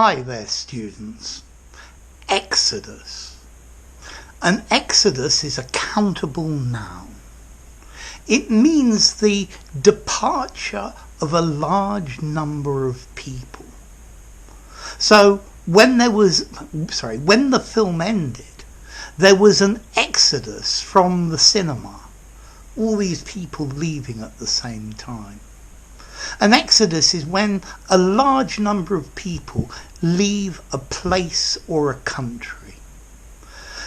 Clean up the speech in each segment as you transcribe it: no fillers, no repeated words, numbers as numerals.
Hi there, students. Exodus. An exodus is a countable noun. It means the departure of a large number of people. So when the film ended, there was an exodus from the cinema. All these people leaving at the same time. An exodus is when a large number of people leave a place or a country.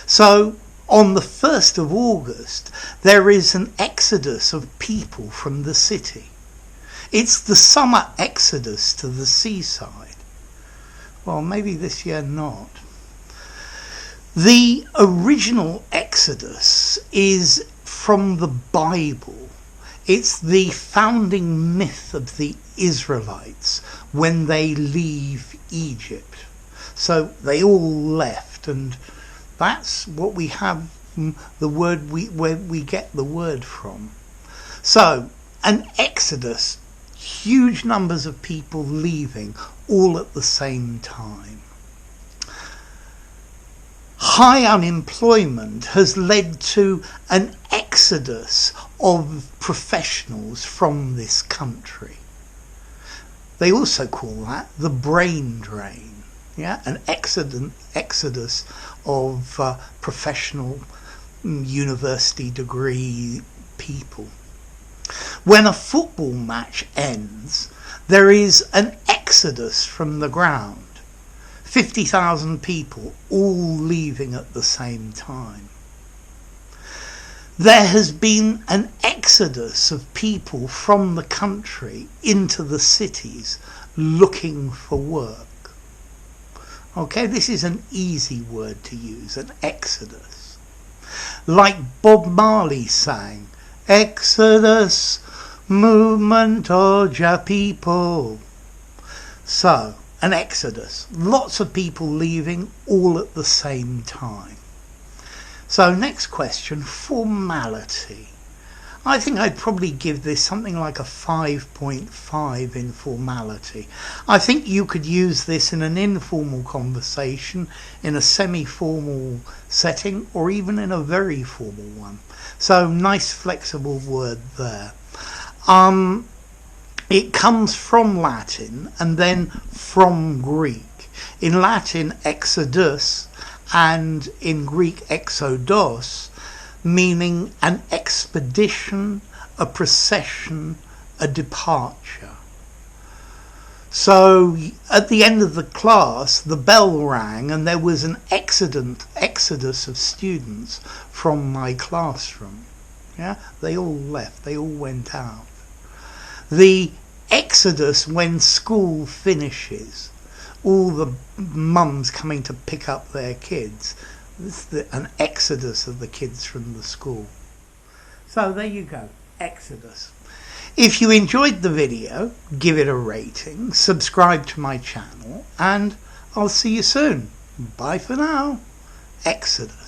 So on the 1st of August, there is an exodus of people from the city. It's the summer exodus to the seaside. Well, maybe this year not. The original exodus is from the Bible. It's the founding myth of the Israelites when they leave Egypt. So they all left, and that's what we have the word where we get the word from. So an exodus, huge numbers of people leaving all at the same time. High unemployment has led to an exodus of professionals from this country. They also call that the brain drain. An exodus of professional university degree people. When a football match ends, there is an exodus from the ground. 50,000 people all leaving at the same time. There has been an exodus of people from the country into the cities looking for work. Okay, this is an easy word to use, an exodus. Like Bob Marley sang, Exodus, movement of your people. So, an exodus. Lots of people leaving all at the same time. So next question, formality. I think I'd probably give this something like a 5.5 in formality. I think you could use this in an informal conversation, in a semi-formal setting, or even in a very formal one. So nice flexible word there. It comes from Latin and then from Greek. In Latin, exodus, and in Greek, exodos, meaning an expedition, a procession, a departure. So at the end of the class, the bell rang and there was an exodus of students from my classroom. They all left, they all went out. The exodus when school finishes, all the mums coming to pick up their kids. This is an exodus of the kids from the school. So there you go, exodus. If you enjoyed the video, give it a rating, subscribe to my channel, and I'll see you soon. Bye for now. Exodus.